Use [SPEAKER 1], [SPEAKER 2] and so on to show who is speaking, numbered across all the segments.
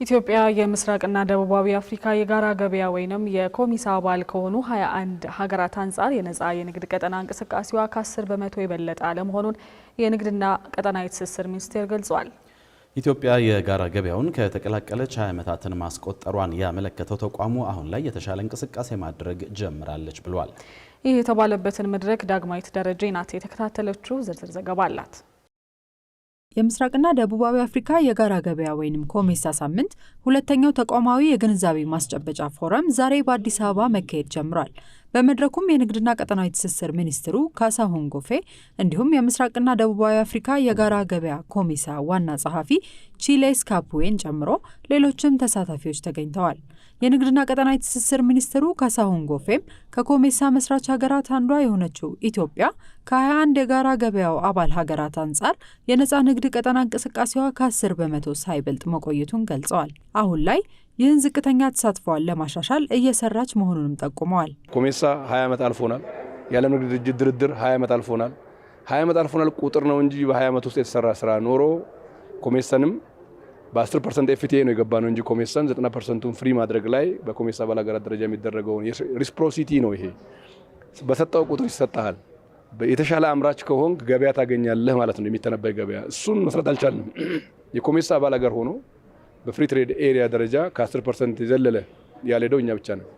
[SPEAKER 1] ኢትዮጵያ የምስራቅና ደቡባዊ አፍሪካ የጋራ ገበያ ወይንም የኮሚሳ አባል ከሆኑ 21 ሀገራት አንጻር የነጻ የንግድ ቀጠና እንቅስቃሴዋ ከ10 በመቶ የበለጠ አለመሆኑን የንግድና ቀጠናዊ ትስስር ሚኒስቴር ገልጿል።
[SPEAKER 2] ኢትዮጵያ የጋራ ገበያውን ከተቀላቀለች 20 ዓመታትን ማስቆጠሯን ያመለከተው ተቋሙ አሁን ላይ የተሻለ እንቅስቃሴ ማድረግ ጀምራለች ብሏል።
[SPEAKER 1] ይህ የተባለበትን መድረክ ዳግማዊት ደረጀ ናት የተከታተለችው። ዝርዝር ዘገባ አላት።
[SPEAKER 3] የምስራቅና ደቡባዊ አፍሪካ የጋራ ገበያ ወይንም ኮሜሳ ሳምንት ሁለተኛው ተቋማዊ የግንዛቤ ማስጨበጫ ፎረም ዛሬ በአዲስ አበባ መካሄድ ጀምሯል። በመድረኩም የንግድና ቀጠናዊ ትስስር ሚኒስትሩ ካሳሁን ጎፌ እንዲሁም የምስራቅና ደቡባዊ አፍሪካ የጋራ ገበያ ኮሜሳ ዋና ጸሐፊ ቺሌስ ካፑዌን ጨምሮ ሌሎችም ተሳታፊዎች ተገኝተዋል። የንግድና ቀጠናዊ ትስስር ሚኒስትሩ ካሳሁን ጎፌም ከኮሜሳ መስራች ሀገራት አንዷ የሆነችው ኢትዮጵያ ከ21 የጋራ ገበያው አባል ሀገራት አንጻር የነጻ ንግድ ቀጠና እንቅስቃሴዋ ከ10 በመቶ ሳይበልጥ መቆየቱን ገልጸዋል። አሁን ላይ ይህን ዝቅተኛ ተሳትፏን ለማሻሻል እየሰራች መሆኑንም ጠቁመዋል።
[SPEAKER 4] ኮሜሳ 20 ዓመት አልፎናል። የዓለም ንግድ ድርጅት ድርድር 20 ዓመት አልፎናል። 20 ዓመት አልፎናል ቁጥር ነው እንጂ በ20 ዓመት ውስጥ የተሰራ ስራ ኖሮ ኮሜሳንም በ10% ኤፍቲኤ ነው የገባ ነው እንጂ ኮሜሳን 90%ን ፍሪ ማድረግ ላይ በኮሜሳ አባል ሀገራት ደረጃ የሚደረገውን ሪስፕሮሲቲ ነው። ይሄ በሰጠው ቁጥር ይሰጣል። የተሻለ አምራች ከሆንክ ገበያ ታገኛለህ ማለት ነው፣ የሚተነበይ ገበያ። እሱን መስራት አልቻልንም። የኮሜሳ አባል ሀገር ሆኖ በፍሪ ትሬድ ኤሪያ ደረጃ ከ10% የዘለለ ያልሄደው እኛ ብቻ ነው፣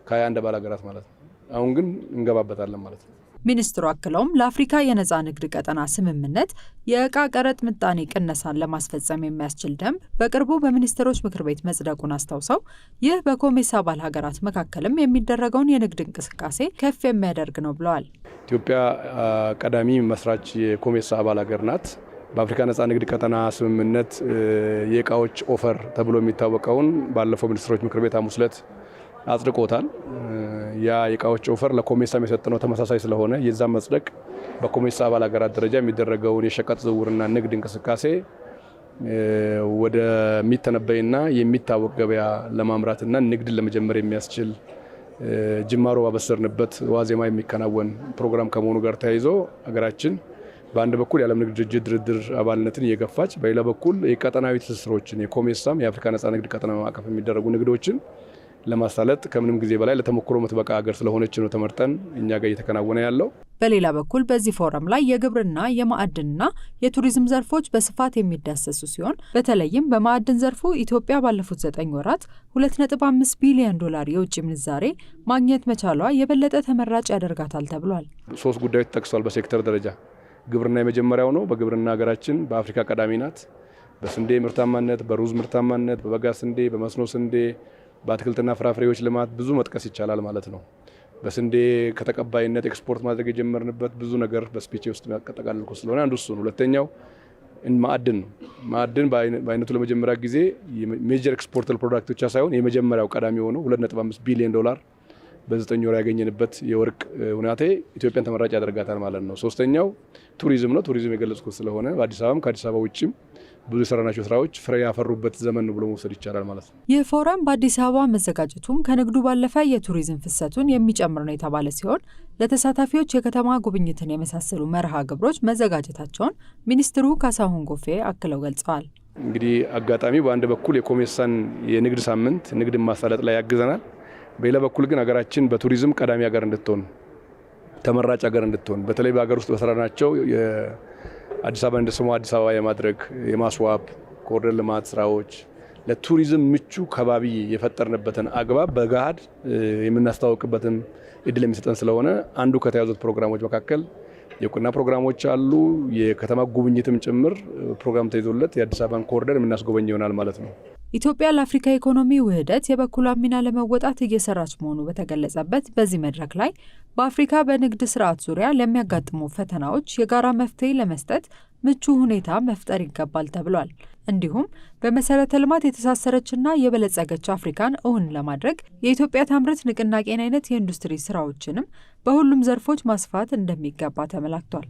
[SPEAKER 4] ከ21 አባል ሀገራት ማለት ነው። አሁን ግን እንገባበታለን ማለት ነው።
[SPEAKER 3] ሚኒስትሩ አክለውም ለአፍሪካ የነጻ ንግድ ቀጠና ስምምነት የእቃ ቀረጥ ምጣኔ ቅነሳን ለማስፈጸም የሚያስችል ደንብ በቅርቡ በሚኒስትሮች ምክር ቤት መጽደቁን አስታውሰው ይህ በኮሜሳ አባል ሀገራት መካከልም የሚደረገውን የንግድ እንቅስቃሴ ከፍ የሚያደርግ ነው ብለዋል።
[SPEAKER 4] ኢትዮጵያ ቀዳሚ መስራች የኮሜሳ አባል ሀገር ናት። በአፍሪካ ነጻ ንግድ ቀጠና ስምምነት የእቃዎች ኦፈር ተብሎ የሚታወቀውን ባለፈው ሚኒስትሮች ምክር ቤት ሐሙስ ዕለት አጽድቆታል። ያ የእቃዎች ኦፈር ለኮሜሳም የሰጠነው ተመሳሳይ ስለሆነ የዛም መጽደቅ በኮሜሳ አባል ሀገራት ደረጃ የሚደረገውን የሸቀጥ ዝውውርና ንግድ እንቅስቃሴ ወደሚተነበይና የሚታወቅ ገበያ ለማምራትና ንግድን ለመጀመር የሚያስችል ጅማሮ ባበሰርንበት ዋዜማ የሚከናወን ፕሮግራም ከመሆኑ ጋር ተያይዞ ሀገራችን በአንድ በኩል የዓለም ንግድ ድርጅት ድርድር አባልነትን እየገፋች በሌላ በኩል የቀጠናዊ ትስስሮችን የኮሜሳም የአፍሪካ ነጻ ንግድ ቀጠና ማዕቀፍ የሚደረጉ ንግዶችን ለማሳለጥ ከምንም ጊዜ በላይ ለተሞክሮ መትበቃ ሀገር ስለሆነች ነው ተመርጠን እኛ ጋር እየተከናወነ ያለው።
[SPEAKER 3] በሌላ በኩል በዚህ ፎረም ላይ የግብርና የማዕድንና የቱሪዝም ዘርፎች በስፋት የሚዳሰሱ ሲሆን በተለይም በማዕድን ዘርፉ ኢትዮጵያ ባለፉት 9 ወራት $2.5 ቢሊዮን የውጭ ምንዛሬ ማግኘት መቻሏ የበለጠ ተመራጭ ያደርጋታል ተብሏል።
[SPEAKER 4] 3 ጉዳዮች ተጠቅሷል። በሴክተር ደረጃ ግብርና የመጀመሪያው ነው። በግብርና ሀገራችን በአፍሪካ ቀዳሚ ናት። በስንዴ ምርታማነት፣ በሩዝ ምርታማነት፣ በበጋ ስንዴ፣ በመስኖ ስንዴ፣ በአትክልትና ፍራፍሬዎች ልማት ብዙ መጥቀስ ይቻላል ማለት ነው። በስንዴ ከተቀባይነት ኤክስፖርት ማድረግ የጀመርንበት ብዙ ነገር በስፒቼ ውስጥ ያጠቃልልኩ ስለሆነ አንዱ እሱ ነው። ሁለተኛው ማዕድን ነው። ማዕድን በአይነቱ ለመጀመሪያ ጊዜ ሜጀር ኤክስፖርታል ፕሮዳክት ብቻ ሳይሆን የመጀመሪያው ቀዳሚ የሆነው $2.5 ቢሊዮን በ9 ወር ያገኘንበት የወርቅ ሁናቴ ኢትዮጵያን ተመራጭ ያደርጋታል ማለት ነው። ሶስተኛው ቱሪዝም ነው። ቱሪዝም የገለጽኩት ስለሆነ በአዲስ አበባም ከአዲስ አበባ ውጭም ብዙ የሰራናቸው ስራዎች ፍሬ ያፈሩበት ዘመን ነው ብሎ መውሰድ ይቻላል ማለት ነው።
[SPEAKER 3] ይህ ፎረም በአዲስ አበባ መዘጋጀቱም ከንግዱ ባለፈ የቱሪዝም ፍሰቱን የሚጨምር ነው የተባለ ሲሆን ለተሳታፊዎች የከተማ ጉብኝትን የመሳሰሉ መርሃ ግብሮች መዘጋጀታቸውን ሚኒስትሩ ካሳሁን ጎፌ አክለው ገልጸዋል።
[SPEAKER 4] እንግዲህ አጋጣሚ በአንድ በኩል የኮሜሳን የንግድ ሳምንት ንግድን ማሳለጥ ላይ ያግዘናል። በሌላ በኩል ግን ሀገራችን በቱሪዝም ቀዳሚ ሀገር እንድትሆን ተመራጭ ሀገር እንድትሆን በተለይ በሀገር ውስጥ በሰራናቸው የአዲስ አበባ እንደ ስሟ አዲስ አበባ የማድረግ የማስዋብ ኮሪደር ልማት ስራዎች ለቱሪዝም ምቹ ከባቢ የፈጠርንበትን አግባብ በገሃድ የምናስተዋውቅበትን እድል የሚሰጠን ስለሆነ አንዱ ከተያዙት ፕሮግራሞች መካከል የቁና ፕሮግራሞች አሉ። የከተማ ጉብኝትም ጭምር ፕሮግራም ተይዞለት የአዲስ አበባን ኮሪደር የምናስጎበኝ ይሆናል ማለት ነው።
[SPEAKER 3] ኢትዮጵያ ለአፍሪካ ኢኮኖሚ ውህደት የበኩሏን ሚና ለመወጣት እየሰራች መሆኑ በተገለጸበት በዚህ መድረክ ላይ በአፍሪካ በንግድ ስርዓት ዙሪያ ለሚያጋጥሙ ፈተናዎች የጋራ መፍትሄ ለመስጠት ምቹ ሁኔታ መፍጠር ይገባል ተብሏል። እንዲሁም በመሰረተ ልማት የተሳሰረችና የበለጸገች አፍሪካን እውን ለማድረግ የኢትዮጵያ ታምርት ንቅናቄን አይነት የኢንዱስትሪ ስራዎችንም በሁሉም ዘርፎች ማስፋት እንደሚገባ ተመላክቷል።